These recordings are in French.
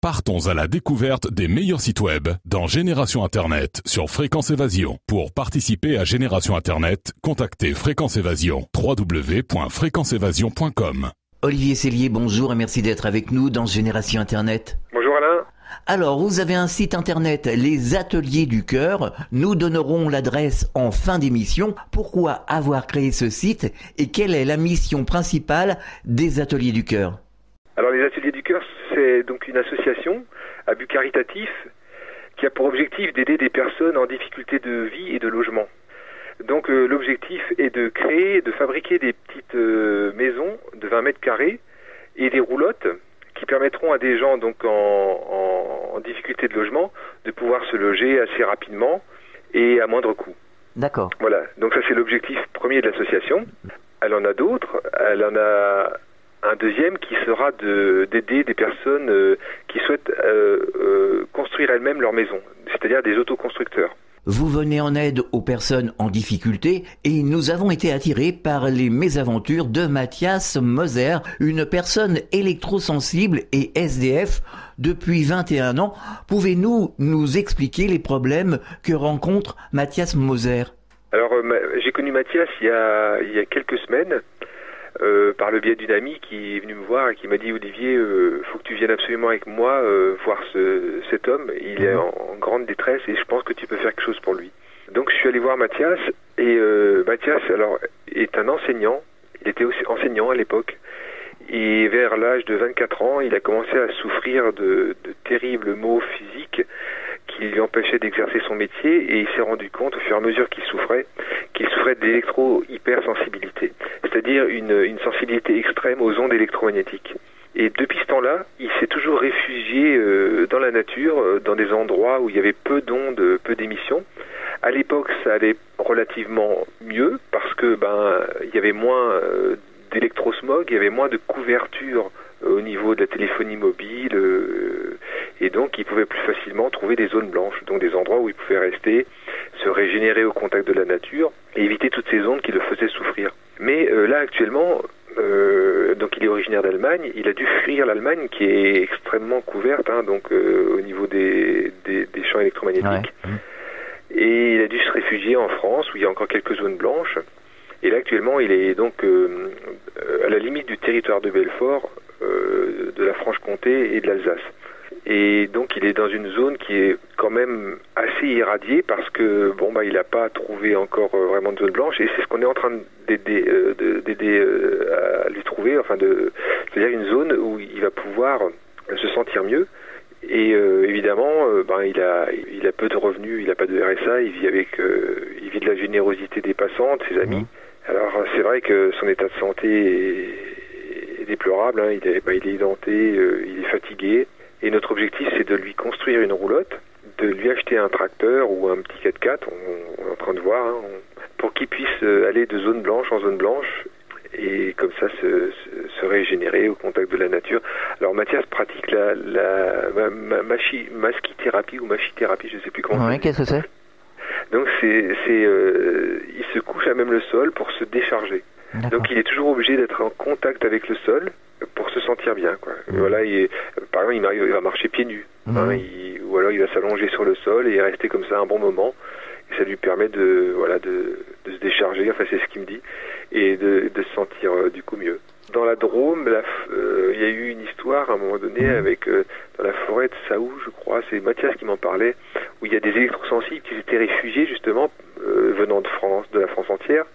Partons à la découverte des meilleurs sites web dans Génération Internet sur Fréquence Évasion. Pour participer à Génération Internet, contactez Fréquence Évasion, www.fréquenceévasion.com. Olivier Cellier, bonjour et merci d'être avec nous dans Génération Internet. Bonjour Alain. Alors, vous avez un site internet, Les Ateliers du Cœur. Nous donnerons l'adresse en fin d'émission. Pourquoi avoir créé ce site et quelle est la mission principale des Ateliers du Cœur? Alors les Ateliers du Cœur, c'est donc une association à but caritatif qui a pour objectif d'aider des personnes en difficulté de vie et de logement. Donc l'objectif est de créer, de fabriquer des petites maisons de 20 mètres carrés et des roulottes qui permettront à des gens donc en difficulté de logement de pouvoir se loger assez rapidement et à moindre coût. D'accord. Voilà, donc ça c'est l'objectif premier de l'association. Elle en a d'autres, elle en a un deuxième qui sera d'aider des personnes qui souhaitent construire elles-mêmes leur maison, c'est-à-dire des autoconstructeurs. Vous venez en aide aux personnes en difficulté et nous avons été attirés par les mésaventures de Mathias Moser, une personne électrosensible et SDF depuis 21 ans. Pouvez-vous nous expliquer les problèmes que rencontre Mathias Moser? Alors, j'ai connu Mathias il y a quelques semaines par le biais d'une amie qui est venue me voir et qui m'a dit: Olivier, faut que tu viennes absolument avec moi voir cet homme. Il est en grande détresse et je pense que tu peux faire quelque chose pour lui. Donc je suis allé voir Mathias et Mathias alors est un enseignant. Il était aussi enseignant à l'époque et vers l'âge de 24 ans, il a commencé à souffrir de terribles maux physiques qui lui empêchaient d'exercer son métier et il s'est rendu compte au fur et à mesure qu'il souffrait d'électro-hypersensibilité, c'est-à-dire une sensibilité extrême aux ondes électromagnétiques. Et depuis ce temps-là, il s'est toujours réfugié dans la nature, dans des endroits où il y avait peu d'ondes, peu d'émissions. À l'époque, ça allait relativement mieux parce que il y avait moins d'électrosmog, il y avait moins de couverture au niveau de la téléphonie mobile et donc il pouvait plus facilement trouver des zones blanches, donc des endroits où il pouvait rester, se régénérer au contact de la nature et éviter toutes ces ondes qui le faisaient souffrir. Mais là actuellement, donc il est originaire d'Allemagne, il a dû fuir l'Allemagne qui est extrêmement couverte au niveau des champs électromagnétiques. Ouais. Et il a dû se réfugier en France où il y a encore quelques zones blanches. Et là actuellement il est donc à la limite du territoire de Belfort, de la Franche-Comté et de l'Alsace. Et donc il est dans une zone qui est quand même assez irradiée parce que il n'a pas trouvé encore vraiment de zone blanche et c'est ce qu'on est en train d'aider à lui trouver, c'est-à-dire une zone où il va pouvoir se sentir mieux. Et évidemment, il a peu de revenus, il n'a pas de RSA, il vit de la générosité des passants, de ses amis. Alors c'est vrai que son état de santé est déplorable, il est édenté, il est fatigué. Et notre objectif, c'est de lui construire une roulotte, de lui acheter un tracteur ou un petit 4x4, on est en train de voir, pour qu'il puisse aller de zone blanche en zone blanche et comme ça se régénérer au contact de la nature. Alors Mathias pratique la masquithérapie ou machithérapie, je ne sais plus comment. Oui, qu'est-ce que c'est? Donc il se couche à même le sol pour se décharger. D'accord. Donc il est toujours obligé d'être en contact avec le sol pour se sentir bien, quoi. Voilà, par exemple, il va marcher pieds nus, ou alors il va s'allonger sur le sol et rester comme ça un bon moment. Et ça lui permet de se décharger, c'est ce qu'il me dit, et de se sentir du coup mieux. Dans la Drôme, il y a eu une histoire à un moment donné avec dans la forêt de Saou, je crois, c'est Mathias qui m'en parlait, où il y a des électrosensibles qui s'étaient réfugiés justement venant de France, de la France entière,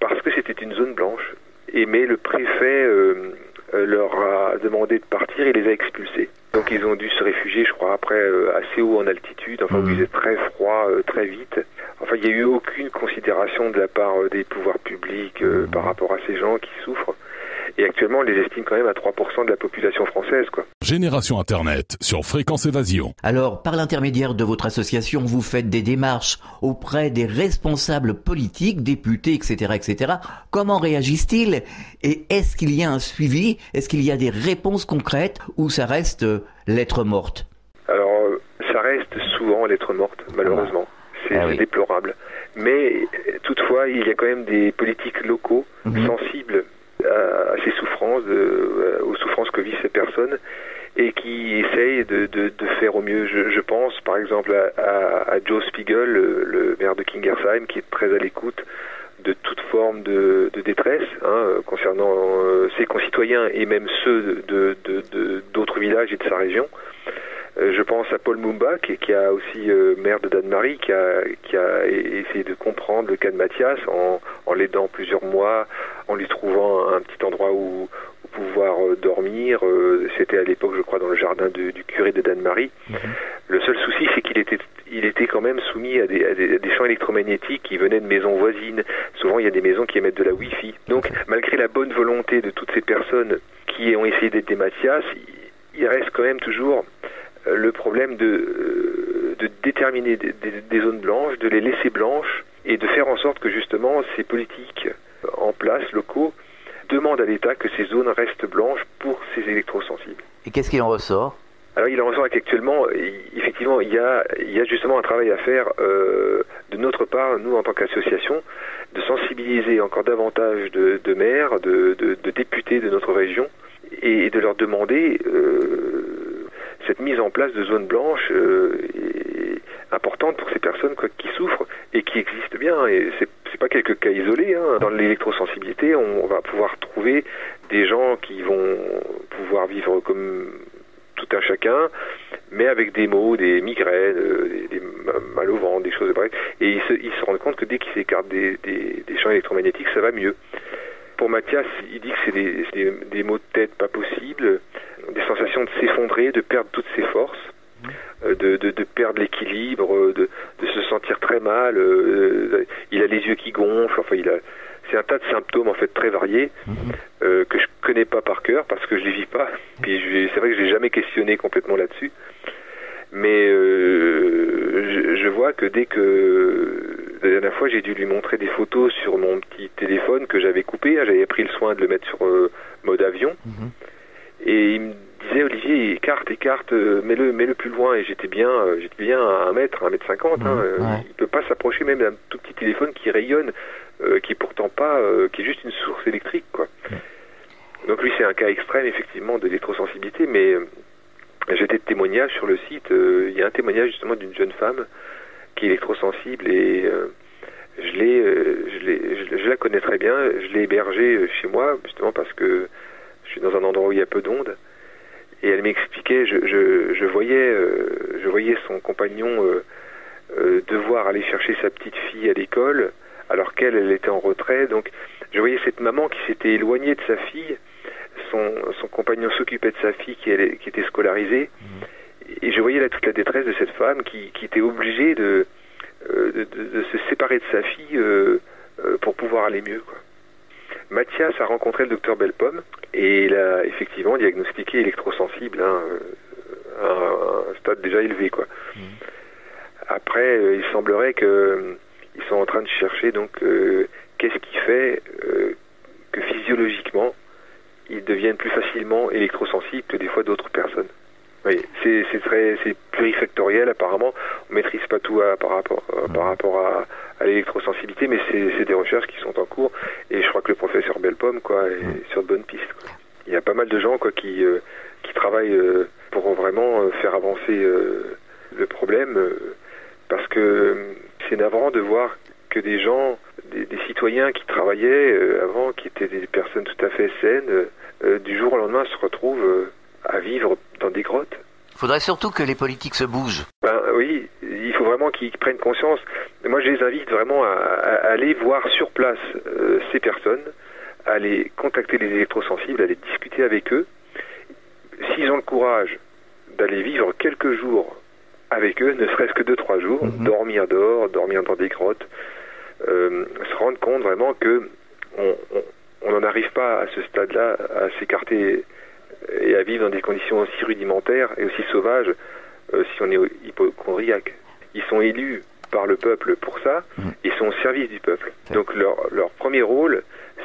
parce que c'était une zone blanche. Mais le préfet leur a demandé de partir et les a expulsés. Donc ils ont dû se réfugier, je crois, après assez haut en altitude, où il faisait très froid, très vite. Il n'y a eu aucune considération de la part des pouvoirs publics par rapport à ces gens qui souffrent. Et actuellement, on les estime quand même à 3% de la population française, quoi. Génération Internet sur Fréquence Évasion. Alors, par l'intermédiaire de votre association, vous faites des démarches auprès des responsables politiques, députés, etc., etc. Comment réagissent-ils? Et est-ce qu'il y a un suivi? Est-ce qu'il y a des réponses concrètes ou ça reste lettre morte? Alors, ça reste souvent lettre morte, malheureusement. C'est déplorable. Mais toutefois, il y a quand même des politiques locaux sensibles à ces souffrances, aux souffrances que vivent ces personnes essayer de faire au mieux. Je pense par exemple à Joe Spiegel, le maire de Kingersheim, qui est très à l'écoute de toute forme de détresse concernant ses concitoyens et même ceux d'autres villages et de sa région. Je pense à Paul Mumba, qui a aussi maire de Danemarie, qui a essayé de comprendre le cas de Mathias en l'aidant plusieurs mois, en lui trouvant un petit endroit où pouvoir dormir. C'était à l'époque, je crois, dans le jardin du curé de Danemarie. Le seul souci, c'est qu'il était quand même soumis à des champs électromagnétiques qui venaient de maisons voisines. Souvent, il y a des maisons qui émettent de la Wi-Fi. Donc, malgré la bonne volonté de toutes ces personnes qui ont essayé d'aider Mathias, il reste quand même toujours le problème de déterminer des zones blanches, de les laisser blanches et de faire en sorte que justement ces politiques en place, locaux, demandent à l'État que ces zones restent blanches pour ces électrosensibles. Et qu'est-ce qu'il en ressort ? Alors il en ressort qu'actuellement, effectivement, il y a justement un travail à faire de notre part, nous en tant qu'association, de sensibiliser encore davantage de maires, de députés de notre région et de leur demander cette mise en place de zones blanches est importante pour ces personnes qui souffrent et qui existent bien. Et c'est pas quelques cas isolés. Dans l'électrosensibilité, on va pouvoir trouver des gens qui vont pouvoir vivre comme tout un chacun, mais avec des maux, des migraines, des mal au ventre, des choses pareilles. Et ils se rendent compte que dès qu'ils s'écartent des champs électromagnétiques, ça va mieux. Pour Mathias, il dit que c'est des maux de tête pas possibles, des sensations de s'effondrer, de perdre toutes ses forces, de perdre l'équilibre, de se sentir très mal. Il a les yeux qui gonflent. Enfin, c'est un tas de symptômes en fait très variés que je connais pas par cœur parce que je les vis pas. Puis c'est vrai que je l'ai jamais questionné complètement là-dessus. Mais je vois que la dernière fois, j'ai dû lui montrer des photos sur mon petit téléphone que j'avais coupé. J'avais pris le soin de le mettre sur mode avion. Et il me disait, Olivier, écarte, mets-le plus loin. Et j'étais bien à 1 mètre 50. Il peut pas s'approcher même d'un tout petit téléphone qui rayonne, qui est pourtant pas, qui est juste une source électrique, quoi. Donc lui, c'est un cas extrême, effectivement, de l'électrosensibilité, mais j'ai des témoignages sur le site. Il y a un témoignage justement d'une jeune femme qui est électrosensible et je la connais très bien. Je l'ai hébergée chez moi justement parce que je suis dans un endroit où il y a peu d'ondes. Et elle m'expliquait, je voyais son compagnon devoir aller chercher sa petite fille à l'école alors qu'elle était en retrait. Donc je voyais cette maman qui s'était éloignée de sa fille. Son compagnon s'occupait de sa fille qui était scolarisée. Et je voyais là toute la détresse de cette femme qui était obligée de se séparer de sa fille pour pouvoir aller mieux, quoi. Mathias a rencontré le docteur Bellepomme et il a effectivement diagnostiqué électrosensible à un stade déjà élevé, quoi. Après, il semblerait qu'ils sont en train de chercher donc qu'est-ce qui fait que physiologiquement ils deviennent plus facilement électrosensibles que des fois d'autres personnes. Oui, c'est plurifactoriel apparemment. On maîtrise pas tout par rapport à l'électrosensibilité, mais c'est des recherches qui sont en cours et je crois que le professeur Bellepomme est sur de bonnes pistes, quoi. Il y a pas mal de gens qui travaillent pour vraiment faire avancer le problème parce que c'est navrant de voir que des gens, des citoyens qui travaillaient avant, qui étaient des personnes tout à fait saines, du jour au lendemain se retrouvent à vivre dans des grottes. Il faudrait surtout que les politiques se bougent. Oui, il faut vraiment qu'ils prennent conscience. Moi, je les invite vraiment à aller voir sur place ces personnes, à aller contacter les électrosensibles, à aller discuter avec eux. S'ils ont le courage d'aller vivre quelques jours avec eux, ne serait-ce que 2-3 jours, dormir dehors, dormir dans des grottes, se rendre compte vraiment que on n'en arrive pas à ce stade-là à s'écarter et à vivre dans des conditions aussi rudimentaires et aussi sauvages si on est hypochondriaque. Ils sont élus par le peuple pour ça, ils sont au service du peuple. Donc leur premier rôle,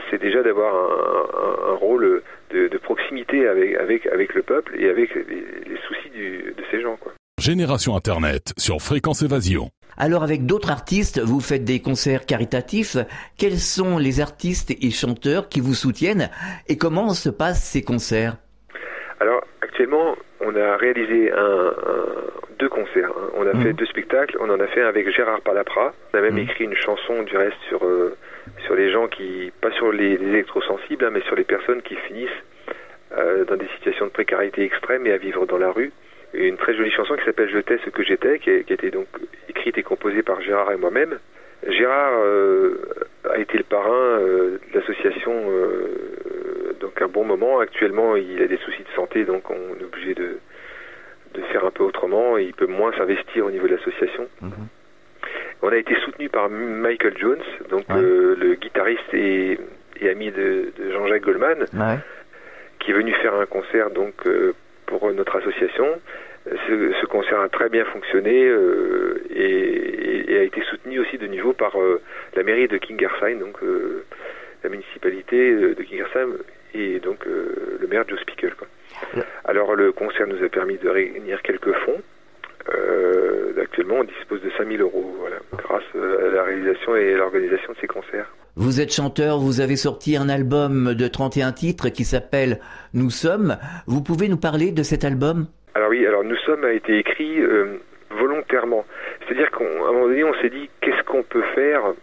c'est déjà d'avoir un rôle de proximité avec le peuple et avec les soucis de ces gens, quoi. Génération Internet sur Fréquence Évasion. Alors avec d'autres artistes, vous faites des concerts caritatifs. Quels sont les artistes et chanteurs qui vous soutiennent et comment se passent ces concerts ? Alors actuellement, on a réalisé deux concerts. Hein. On a fait 2 spectacles. On en a fait un avec Gérard Palapra. On a même écrit une chanson, du reste, sur les gens qui, pas sur les électrosensibles, hein, mais sur les personnes qui finissent dans des situations de précarité extrême et à vivre dans la rue. Et une très jolie chanson qui s'appelle « J'étais ce que j'étais », qui a été donc écrite et composée par Gérard et moi-même. Gérard a été le parrain de l'association donc un bon moment. Actuellement, il a des soucis de santé, donc on est obligé de faire un peu autrement. Il peut moins s'investir au niveau de l'association. On a été soutenu par Michael Jones, donc le guitariste et ami de Jean-Jacques Goldman, qui est venu faire un concert donc pour notre association. Ce concert a très bien fonctionné et a été soutenu aussi de niveau par la mairie de Kingersheim, donc la municipalité de Kingersheim et donc le maire Joe Spiegel. Alors le concert nous a permis de réunir quelques fonds. Actuellement, on dispose de 5 000 €, voilà, grâce à la réalisation et à l'organisation de ces concerts. Vous êtes chanteur, vous avez sorti un album de 31 titres qui s'appelle « Nous sommes ». Vous pouvez nous parler de cet album ? Alors oui, Nous sommes a été écrit volontairement. C'est-à-dire qu'à un moment donné, on s'est dit qu'est-ce qu'on peut faire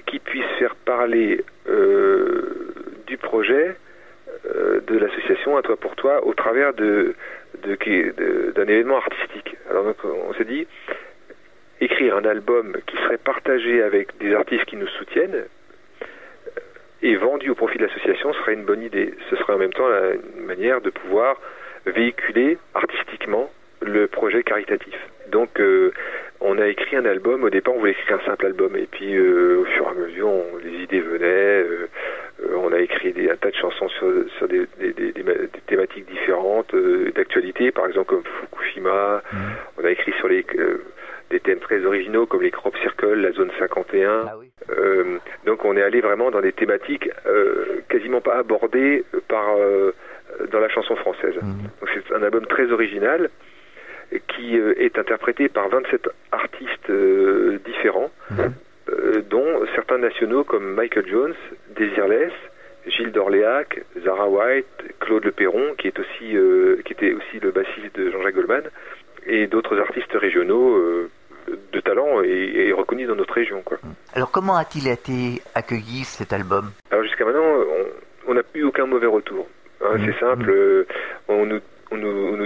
qui puisse faire parler du projet de l'association À Toi pour Toi au travers d'un événement artistique. Alors donc on s'est dit écrire un album qui serait partagé avec des artistes qui nous soutiennent et vendu au profit de l'association serait une bonne idée. Ce serait en même temps une manière de pouvoir véhiculer artistiquement le projet caritatif. Donc on a écrit un album. Au départ on voulait écrire un simple album et puis au fur et à mesure les idées venaient. On a écrit un tas de chansons sur des thématiques différentes d'actualité, par exemple comme Fukushima. On a écrit sur des thèmes très originaux comme les crop circles, la zone 51. Donc on est allé vraiment dans des thématiques quasiment pas abordées dans la chanson française. Donc c'est un album très original qui est interprété par 27 artistes différents, dont certains nationaux comme Michael Jones, Desireless, Gilles d'Orléac, Zara White, Claude Le Perron, qui était aussi le bassiste de Jean-Jacques Goldman, et d'autres artistes régionaux de talent et reconnus dans notre région, quoi. Alors comment a-t-il été accueilli cet album ? Alors jusqu'à maintenant, on n'a eu aucun mauvais retour. C'est simple, on nous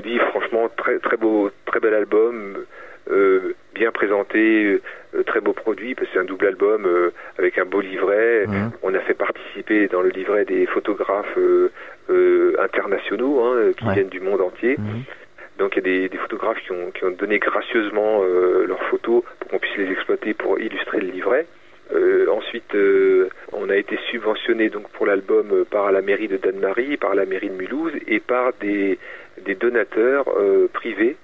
dit franchement très beau, très bel album, bien présenté, très beau produit, parce que c'est un double album avec un beau livret. On a fait participer dans le livret des photographes internationaux qui viennent du monde entier. Donc il y a des photographes qui ont donné gracieusement leurs photos pour qu'on puisse les exploiter pour illustrer le livret. Ensuite, on a été subventionné donc pour l'album par la mairie de Danemarie, par la mairie de Mulhouse et par des donateurs privés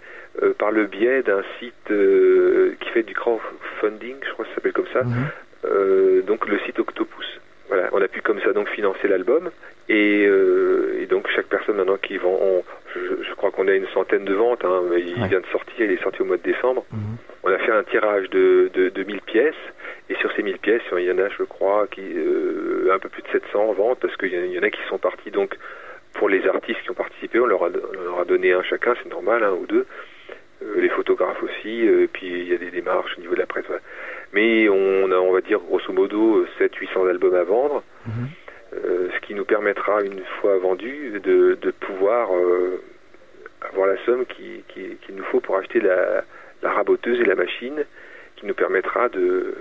par le biais d'un site qui fait du crowdfunding, je crois que ça s'appelle comme ça, donc le site Octopus. Voilà, on a pu comme ça donc financer l'album et donc chaque personne maintenant qui vend, je crois qu'on a une centaine de ventes, mais il vient de sortir, il est sorti au mois de décembre. On a fait un tirage de 1000 pièces et sur ces 1000 pièces, il y en a, je crois, un peu plus de 700 ventes parce qu'il y en a qui sont partis donc pour les artistes qui ont participé, on leur a donné un chacun, c'est normal, un ou deux. Les photographes aussi, puis il y a des démarches au niveau de la presse. Voilà. Mais on va dire grosso modo 700-800 albums à vendre, ce qui nous permettra une fois vendus de pouvoir avoir la somme qu'il nous faut pour acheter la raboteuse et la machine qui nous permettra de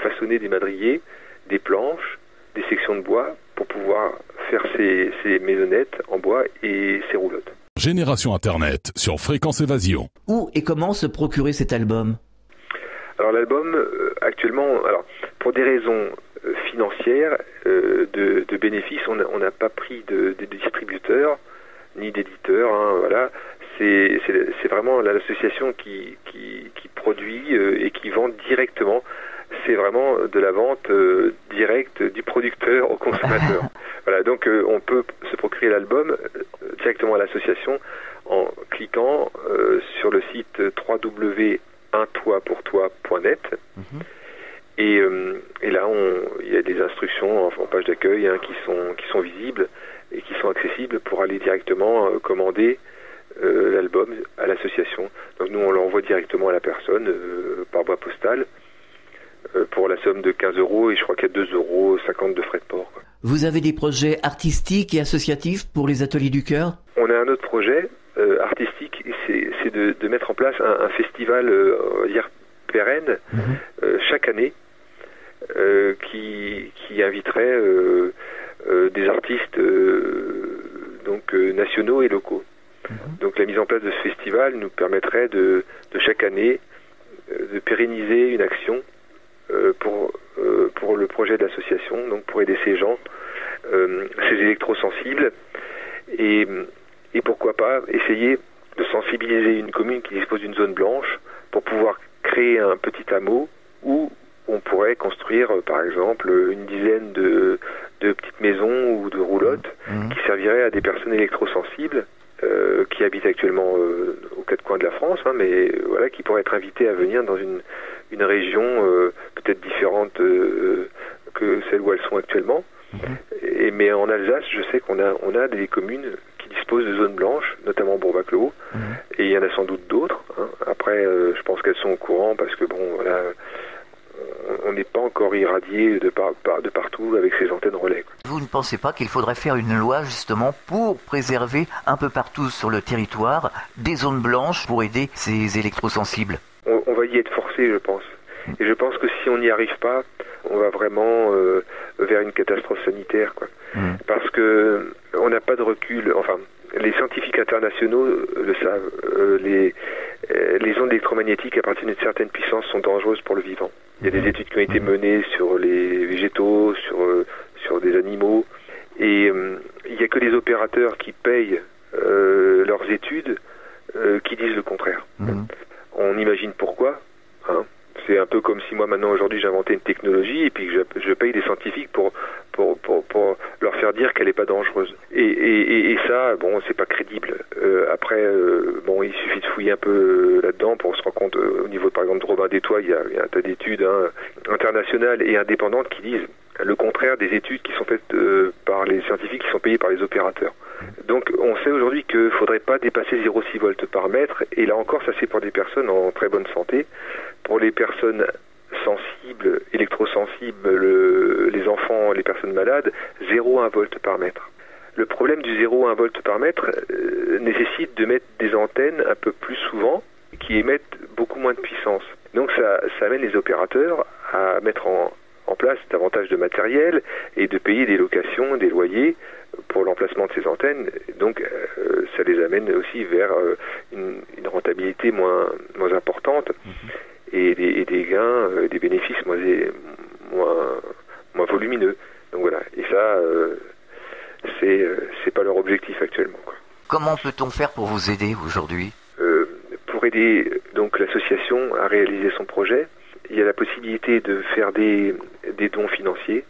façonner des madriers, des planches, des sections de bois pour pouvoir faire ces maisonnettes en bois et ces roulottes. Génération Internet sur Fréquence Évasion. Où et comment se procurer cet album ? Alors l'album, actuellement, pour des raisons financières, de bénéfices, on n'a pas pris de distributeurs ni d'éditeurs. Voilà, c'est vraiment l'association qui produit et qui vend directement. C'est vraiment de la vente directe du producteur au consommateur. Voilà, donc on peut se procurer l'album directement à l'association en cliquant sur le site www.untoitpourtoi.net. Et là, il y a des instructions en page d'accueil qui sont visibles et qui sont accessibles pour aller directement commander l'album à l'association. Donc nous on l'envoie directement à la personne par voie postale pour la somme de 15 € et je crois qu'il y a 2,50 € de frais de port, quoi. Vous avez des projets artistiques et associatifs pour les Ateliers du Cœur? On a un autre projet artistique, c'est de mettre en place un festival on va dire pérenne chaque année qui inviterait des artistes donc nationaux et locaux. Donc la mise en place de ce festival nous permettrait de chaque année de pérenniser une action pour le projet de l'association, donc pour aider ces gens, ces électrosensibles, et pourquoi pas essayer de sensibiliser une commune qui dispose d'une zone blanche pour pouvoir créer un petit hameau où on pourrait construire par exemple une dizaine de petites maisons ou de roulottes qui serviraient à des personnes électrosensibles qui habitent actuellement aux quatre coins de la France, mais voilà, qui pourraient être invitées à venir dans une région peut-être différente que celle où elles sont actuellement. Mais en Alsace, je sais qu'on a des communes qui disposent de zones blanches, notamment Bourbach-le-Haut, et il y en a sans doute d'autres. Après, je pense qu'elles sont au courant parce que bon, voilà, on n'est pas encore irradié de partout avec ces antennes relais, quoi. Vous ne pensez pas qu'il faudrait faire une loi justement pour préserver un peu partout sur le territoire des zones blanches pour aider ces électrosensibles? On va y être forcé, je pense. Et je pense que si on n'y arrive pas, on va vraiment vers une catastrophe sanitaire, quoi. Parce que on n'a pas de recul. Enfin, les scientifiques internationaux le savent. Les ondes électromagnétiques à partir d'une certaine puissance sont dangereuses pour le vivant. Il y a des études qui ont été menées sur les végétaux, sur des animaux, et il n'y a que les opérateurs qui payent leurs études qui disent le contraire. On imagine pourquoi. C'est un peu comme si moi maintenant aujourd'hui j'inventais une technologie et puis que je paye des scientifiques pour leur faire dire qu'elle n'est pas dangereuse. Et ça, bon, c'est pas crédible. Après, bon, il suffit de fouiller un peu là-dedans pour se rendre compte. Au niveau, par exemple, de Robin des Toits, il y a un tas d'études internationales et indépendantes qui disent le contraire des études qui sont faites par les scientifiques qui sont payés par les opérateurs. Donc on sait aujourd'hui qu'il ne faudrait pas dépasser 0,6 volts par mètre, et là encore ça c'est pour des personnes en très bonne santé. Pour les personnes sensibles, électrosensibles, les enfants, les personnes malades, 0,1 volt par mètre. Le problème du 0,1 volt par mètre nécessite de mettre des antennes un peu plus souvent qui émettent beaucoup moins de puissance. Donc ça amène les opérateurs à mettre en place davantage de matériel et de payer des locations, des loyers pour l'emplacement de ces antennes. Donc ça les amène aussi vers une rentabilité moins importante et des gains, des bénéfices moins volumineux. Donc voilà, et ça c'est pas leur objectif actuellement, quoi. Comment peut-on faire pour vous aider aujourd'hui? Pour aider donc l'association à réaliser son projet, il y a la possibilité de faire des dons financiers,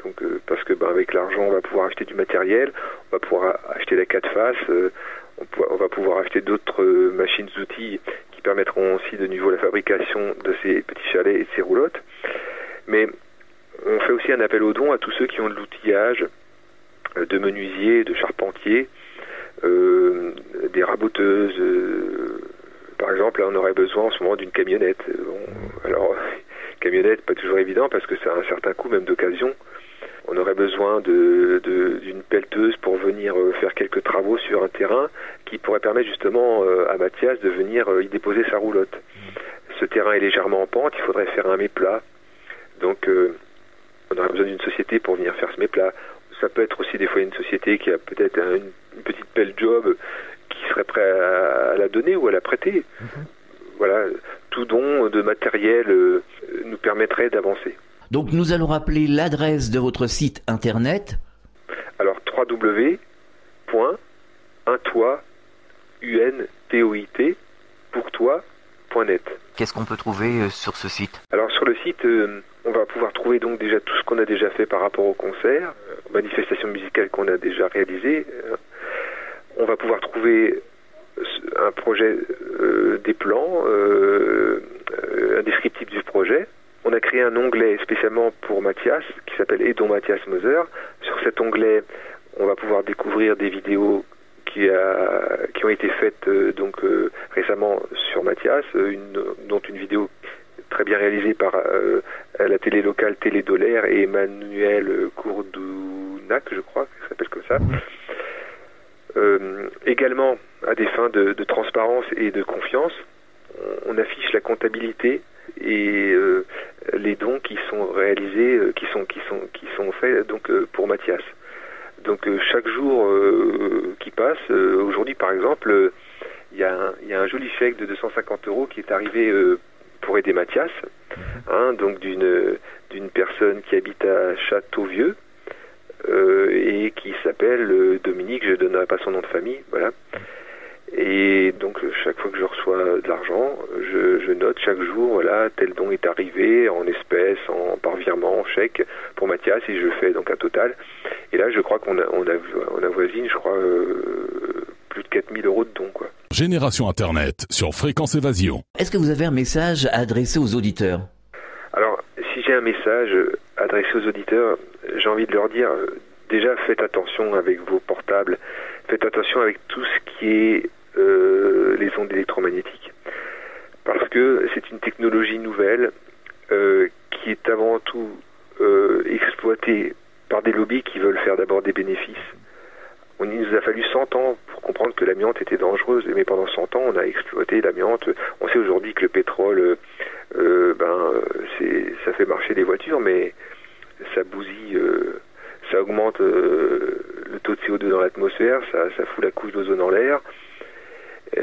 donc parce que avec l'argent on va pouvoir acheter du matériel, on va pouvoir acheter la 4 faces, on va pouvoir acheter d'autres machines-outils qui permettront aussi de nouveau la fabrication de ces petits chalets et de ces roulottes. Mais on fait aussi un appel aux dons à tous ceux qui ont de l'outillage, de menuisiers, de charpentiers, des raboteuses. Par exemple, là, on aurait besoin en ce moment d'une camionnette. Alors, camionnette, pas toujours évident parce que ça a un certain coût, même d'occasion. On aurait besoin d'une pelleteuse pour venir faire quelques travaux sur un terrain qui pourrait permettre justement à Mathias de venir y déposer sa roulotte. Ce terrain est légèrement en pente, il faudrait faire un méplat. Donc, on aurait besoin d'une société pour venir faire ce méplat. Ça peut être aussi des fois une société qui a peut-être une petite pelle job qui serait prêt à la donner ou à la prêter. Voilà, tout don de matériel nous permettrait d'avancer. Donc nous allons rappeler l'adresse de votre site internet. Alors www.untoit.net. Qu'est-ce qu'on peut trouver sur ce site? Alors sur le site, on va pouvoir trouver donc déjà tout ce qu'on a déjà fait par rapport aux concerts, aux manifestations musicales qu'on a déjà réalisées. On va pouvoir trouver un projet, des plans, un descriptif du projet. On a créé un onglet spécialement pour Mathias qui s'appelle Aidons Mathias Moser. Sur cet onglet, On va pouvoir découvrir des vidéos qui ont été faites récemment sur Mathias, dont une vidéo très bien réalisée par la télé locale Télé Dolaire et Emmanuel Courdounac, je crois, ça s'appelle comme ça. Également, à des fins de transparence et de confiance, on affiche la comptabilité et les dons qui sont réalisés, qui sont faits pour Mathias. Donc chaque jour qui passe, aujourd'hui par exemple, il y a un joli chèque de 250 € qui est arrivé pour aider Mathias, donc d'une personne qui habite à Châteauvieux et qui s'appelle Dominique, je ne donnerai pas son nom de famille, voilà. Et donc chaque fois que je reçois de l'argent, je note chaque jour, voilà, tel don est arrivé en espèces, par virement, en chèque pour Mathias, et je fais donc un total. Et là, je crois qu'on avoisine, je crois, plus de 4 000 € de dons, quoi. Génération Internet sur Fréquence Évasion. Est-ce que vous avez un message à adresser aux auditeurs? Alors, si j'ai un message adressé aux auditeurs, j'ai envie de leur dire, déjà faites attention avec vos portables, faites attention avec tout ce qui est les ondes électromagnétiques. Parce que c'est une technologie nouvelle qui est avant tout exploitée par des lobbies qui veulent faire d'abord des bénéfices. Il nous a fallu 100 ans pour comprendre que l'amiante était dangereuse, mais pendant 100 ans, on a exploité l'amiante. On sait aujourd'hui que le pétrole, ça fait marcher les voitures, mais ça bousille, ça augmente le taux de CO2 dans l'atmosphère, ça fout la couche d'ozone dans l'air.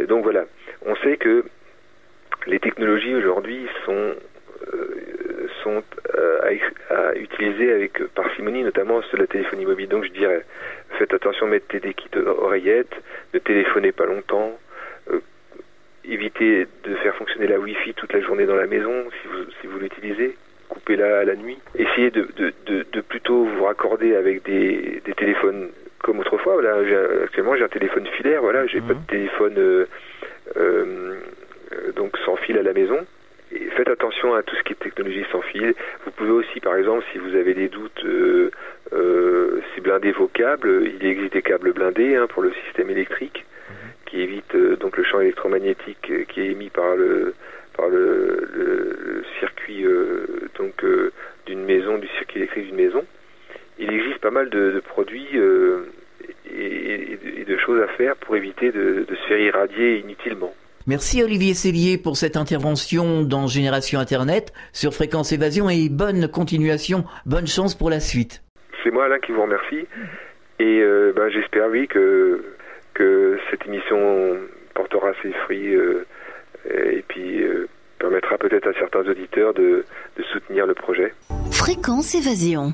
Donc voilà, on sait que les technologies aujourd'hui sont à utiliser avec parcimonie, notamment sur la téléphonie mobile. Donc je dirais, faites attention, mettez des kits oreillettes, ne téléphonez pas longtemps, évitez de faire fonctionner la Wi-Fi toute la journée dans la maison si vous l'utilisez, coupez-la à la nuit. Essayez de plutôt vous raccorder avec des téléphones comme autrefois. Voilà, actuellement j'ai un téléphone filaire, voilà, j'ai pas de téléphone donc sans fil à la maison. Et faites attention à tout ce qui est technologie sans fil. Vous pouvez aussi, par exemple, si vous avez des doutes, si blinder vos câbles, il existe des câbles blindés pour le système électrique qui évite donc le champ électromagnétique qui est émis par le circuit d'une maison, du circuit électrique d'une maison. Il existe pas mal de produits et de choses à faire pour éviter de se faire irradier inutilement. Merci Olivier Cellier pour cette intervention dans Génération Internet sur Fréquence Évasion et bonne continuation, bonne chance pour la suite. C'est moi Alain qui vous remercie et j'espère oui que cette émission portera ses fruits et puis permettra peut-être à certains auditeurs de soutenir le projet. Fréquence Évasion.